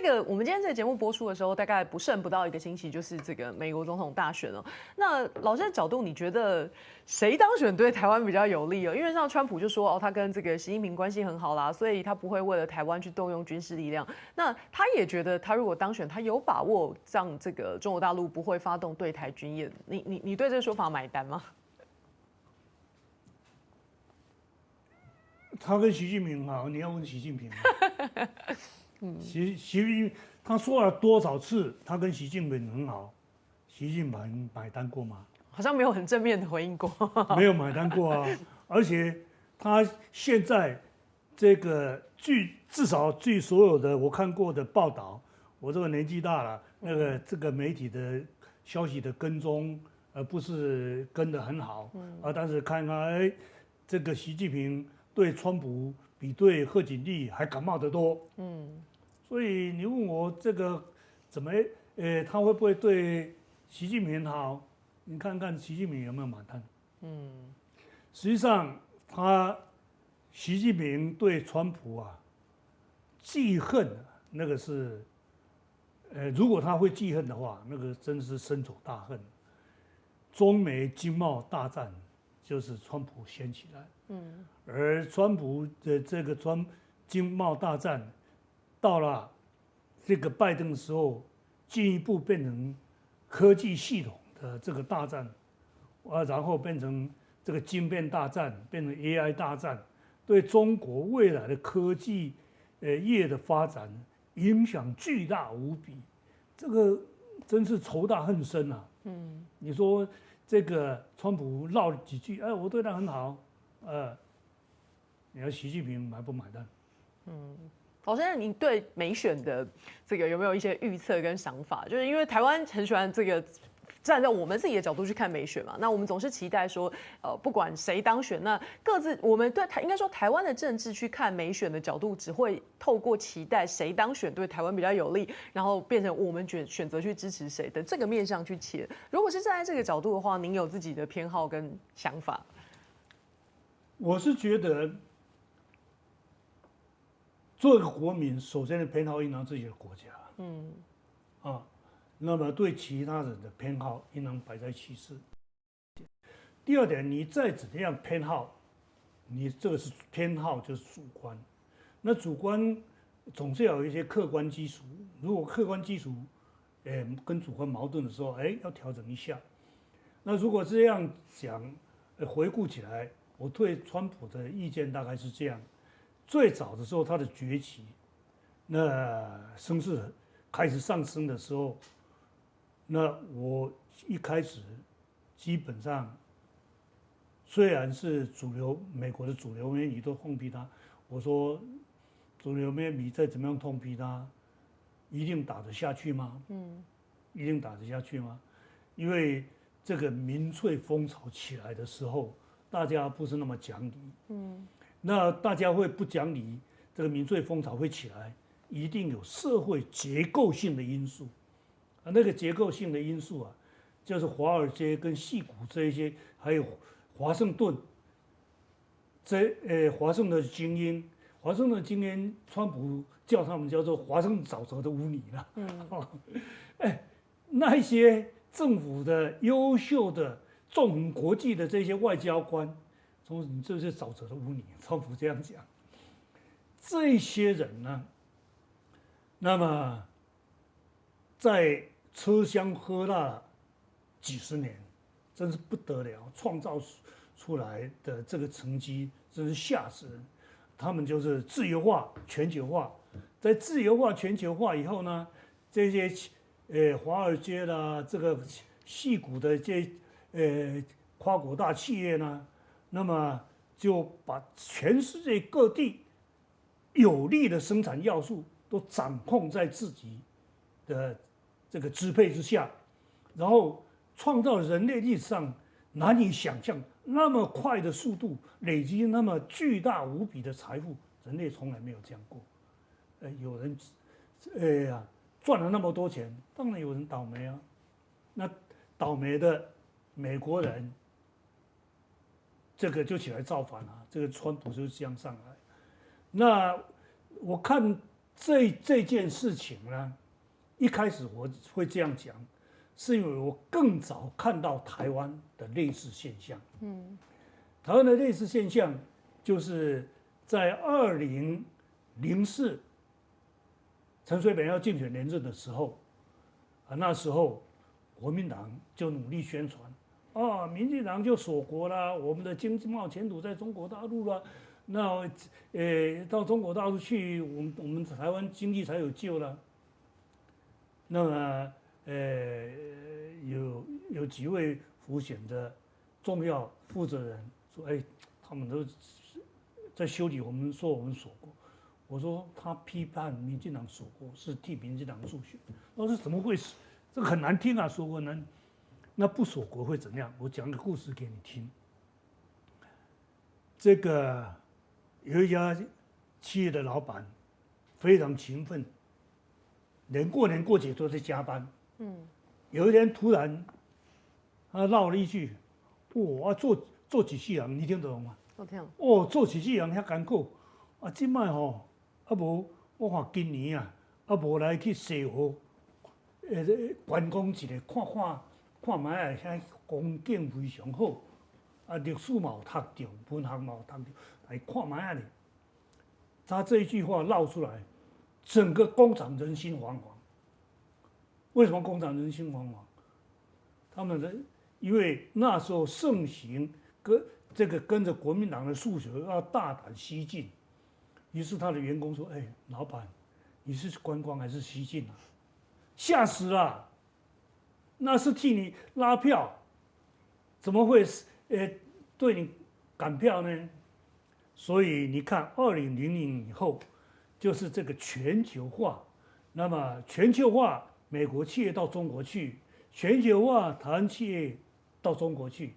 这个我们今天这个节目播出的时候，大概不到1个星期，就是这个美国总统大选了。那老师的角度，你觉得谁当选对台湾比较有利哦？因为像川普就说他跟这个习近平关系很好啦，所以他不会为了台湾去动用军事力量。那他也觉得他如果当选，他有把握让这个中国大陆不会发动对台军演。你对这个说法买单吗？他跟习近平好，你要问习近平。习近平他说了多少次，他跟习近平很好，习近平买单过吗？好像没有很正面的回应过。没有买单过啊！而且他现在这个至少据所有的我看过的报道，我这个年纪大了，这个媒体的消息的跟踪，不是跟得很好但是看看这个习近平对川普比对贺锦丽还感冒得多，所以你问我这个怎么，他会不会对习近平好？你看看习近平有没有买单？实际上习近平对川普记恨那个是，如果他会记恨的话，那个真是深仇大恨。中美经贸大战就是川普掀起来，而川普的这个经贸大战到了这个拜登的时候，进一步变成科技系统的这个大战，然后变成这个晶片大战，变成 AI 大战，对中国未来的科技业的发展影响巨大无比，这个真是仇大恨深啊！你说这个川普唠了几句，我对他很好，你要习近平买不买单？老师，你对美选的这个有没有一些预测跟想法？就是因为台湾很喜欢这个站在我们自己的角度去看美选嘛，那我们总是期待说，不管谁当选，那各自我们对应该说台湾的政治去看美选的角度，只会透过期待谁当选对台湾比较有利，然后变成我们选择去支持谁的这个面向去切。如果是站在这个角度的话，您有自己的偏好跟想法？我是觉得，做一个国民，首先的偏好应当自己的国家，那么对其他人的偏好应当摆在其次。第二点，你再怎么样偏好，你这个是偏好就是主观，那主观总是要有一些客观基础。如果客观基础，跟主观矛盾的时候，要调整一下。那如果这样讲，回顾起来，我对川普的意见大概是这样：最早的时候他的崛起，那声势开始上升的时候。那我一开始基本上，虽然是美国的主流媒体都痛批他，我说主流媒体再怎么样痛批他，一定打得下去吗？一定打得下去吗？因为这个民粹风潮起来的时候，大家不是那么讲理，那大家会不讲理，这个民粹风潮会起来，一定有社会结构性的因素。那个结构性的因素就是华尔街跟矽谷这一些，还有华盛顿，华盛顿精英，川普叫他们叫做华盛顿沼泽的污泥了。那一些政府的优秀的纵横国际的这些外交官，说你这是沼泽的污泥，川普这样讲。这些人呢，那么在车厢喝辣几十年，真是不得了，创造出来的这个成绩真是吓死人。他们就是自由化、全球化，在自由化、全球化以后呢，这些华尔街啦，这个矽谷的跨国大企业呢，那么就把全世界各地有利的生产要素都掌控在自己的这个支配之下，然后创造人类历史上难以想象那么快的速度，累积那么巨大无比的财富，人类从来没有这样过。有人赚了那么多钱，当然有人倒霉啊。那倒霉的美国人，这个就起来造反了。这个川普就是这样上来。那我看这件事情呢，一开始我会这样讲，是因为我更早看到台湾的类似现象。台湾的类似现象就是在2004陈水扁要竞选连任的时候，那时候国民党就努力宣传，民进党就锁国啦，我们的经贸前途在中国大陆啦。那到中国大陆去，我们台湾经济才有救了。那么有几位辅选的重要负责人说，他们都在修理我们，说我们锁国。我说他批判民进党锁国是替民进党助选。我说怎么会？这个很难听啊，锁国难。那不锁国会怎样？我讲个故事给你听。这个有一家企业的老板非常勤奋，连过年过节都在加班。有一天突然他唠了一句：“做几世人，你听得懂吗？”我听。做几世人遐艰苦，即摆吼，无我看今年无来去西湖，观光一下，看卖遐风景非常好，历史嘛有读着，文学嘛有读着，来看卖咧。他这一句话唠出来，整个工厂人心惶惶。为什么工厂人心惶惶？他们的因为那时候盛行跟着国民党的诉求要大胆西进，于是他的员工说：“老板，你是观光还是西进啊？吓死了！那是替你拉票，怎么会对你赶票呢？”所以你看，2000以后就是这个全球化。那么全球化，美国企业到中国去；全球化，台湾企业到中国去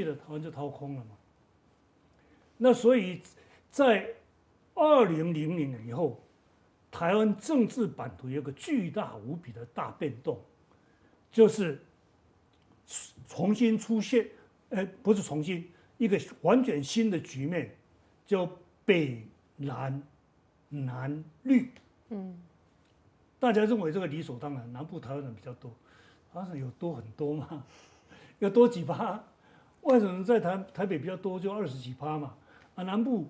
了，台湾就掏空了嘛。那所以在2000以后，台湾政治版图有个巨大无比的大变动，就是重新出现，不是重新，一个完全新的局面，叫北蓝南绿。大家认为这个理所当然，南部台湾人比较多，好像有多很多嘛，有多几趴？外省人在台北比较多，就20几趴嘛。南部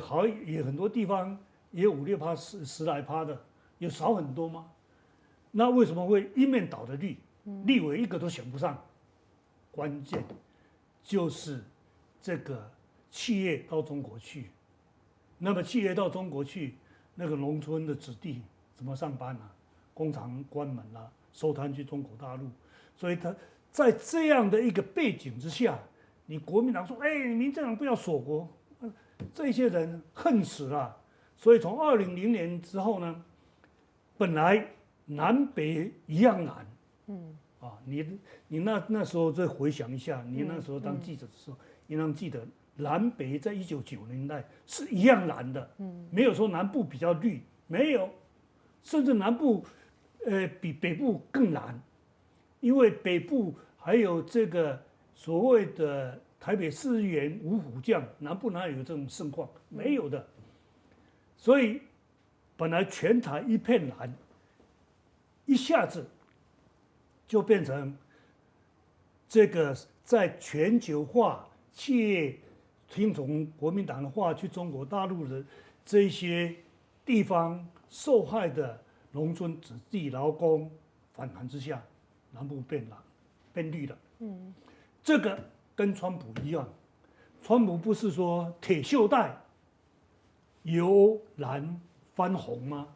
好也很多地方也有5、6趴、10来趴的，有少很多吗？那为什么会一面倒的绿？立委一个都选不上，关键就是这个企业到中国去。那么企业到中国去，那个农村的子弟怎么上班啊？工厂关门了，收摊去中国大陆。所以他在这样的一个背景之下，你国民党说：“你民进党不要锁国。”这些人恨死了。所以从2000之后呢，本来南北一样难。你那时候再回想一下，你那时候当记者的时候，你能记得南北在1990年代是一样蓝的，没有说南部比较绿，没有，甚至南部比北部更蓝，因为北部还有这个所谓的台北市议员五虎将，南部哪有这种盛况？没有的。所以本来全台一片蓝，一下子就变成这个在全球化企业听从国民党的话去中国大陆的这些地方受害的农村子弟劳工反弹之下，南部变蓝变绿了。这个跟川普一样，川普不是说铁锈带由蓝翻红吗？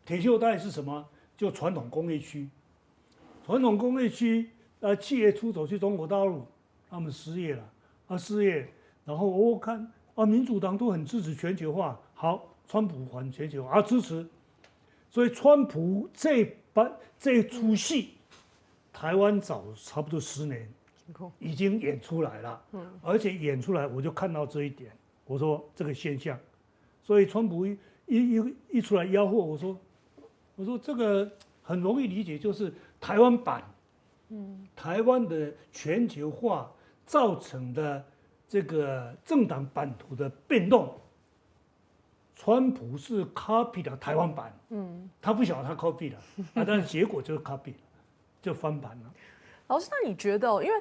铁锈带是什么？就传统工业区，传统工业区企业出走去中国大陆，他们失业了，失业，然后我看民主党都很支持全球化，好，川普反全球化支持，所以川普这出戏，台湾早差不多10年已经演出来了，而且演出来我就看到这一点，我说这个现象，所以川普一出来吆喝，我说这个很容易理解，就是台湾版，台湾的全球化造成的这个政党版图的变动，川普是 copy 了台湾版，他不晓得他 copy 了，但是结果就是 copy 了，就翻盘了。老师，那你觉得，因为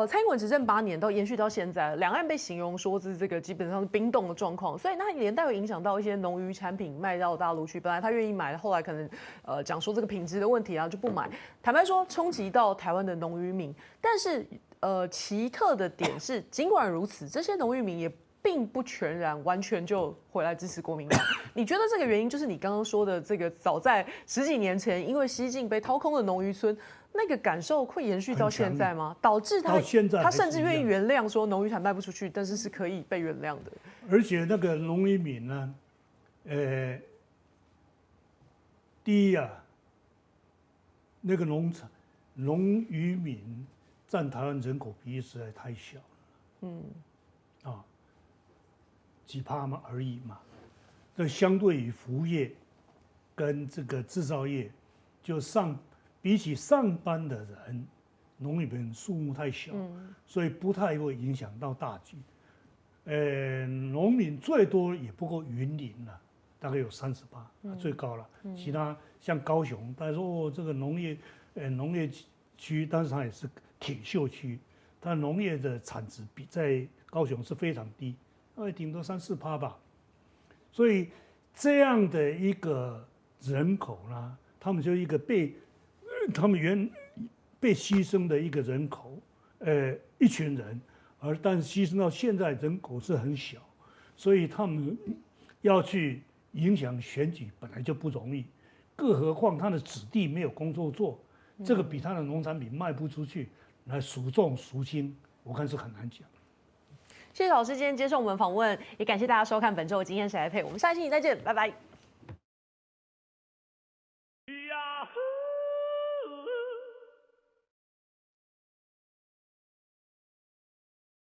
蔡英文执政8年到延续到现在，两岸被形容说是这个基本上是冰冻的状况，所以那连带会影响到一些农渔产品卖到大陆去，本来他愿意买，后来可能讲说这个品质的问题啊就不买。坦白说，冲击到台湾的农渔民，但是奇特的点是，尽管如此，这些农渔民也并不全然完全就回来支持国民党。你觉得这个原因就是你刚刚说的这个，早在10几年前，因为西进被掏空的农渔村，那个感受会延续到现在吗？导致他甚至愿意原谅说农渔产卖不出去，但是是可以被原谅的。而且那个农渔民呢，第一啊，那个农渔民占台湾人口比例实在太小了，几趴嘛而已嘛。这相对于服务业跟这个制造业，比起上班的人，农渔民数目太小，所以不太会影响到大局。农民最多也不过云林了，大概有38%，最高了。其他像高雄，大家说这个农业区，但是它也是铁锈区，它农业的产值比在高雄是非常低，大概顶多3-4%吧。所以这样的一个人口呢，他们就一个被牺牲的一个人口，一群人，但是牺牲到现在人口是很小，所以他们要去影响选举本来就不容易，更何况他的子弟没有工作做，这个比他的农产品卖不出去，来孰重孰轻，我看是很难讲。谢谢老师今天接受我们访问，也感谢大家收看本周的《今天谁来配》，我们下期再见，拜拜。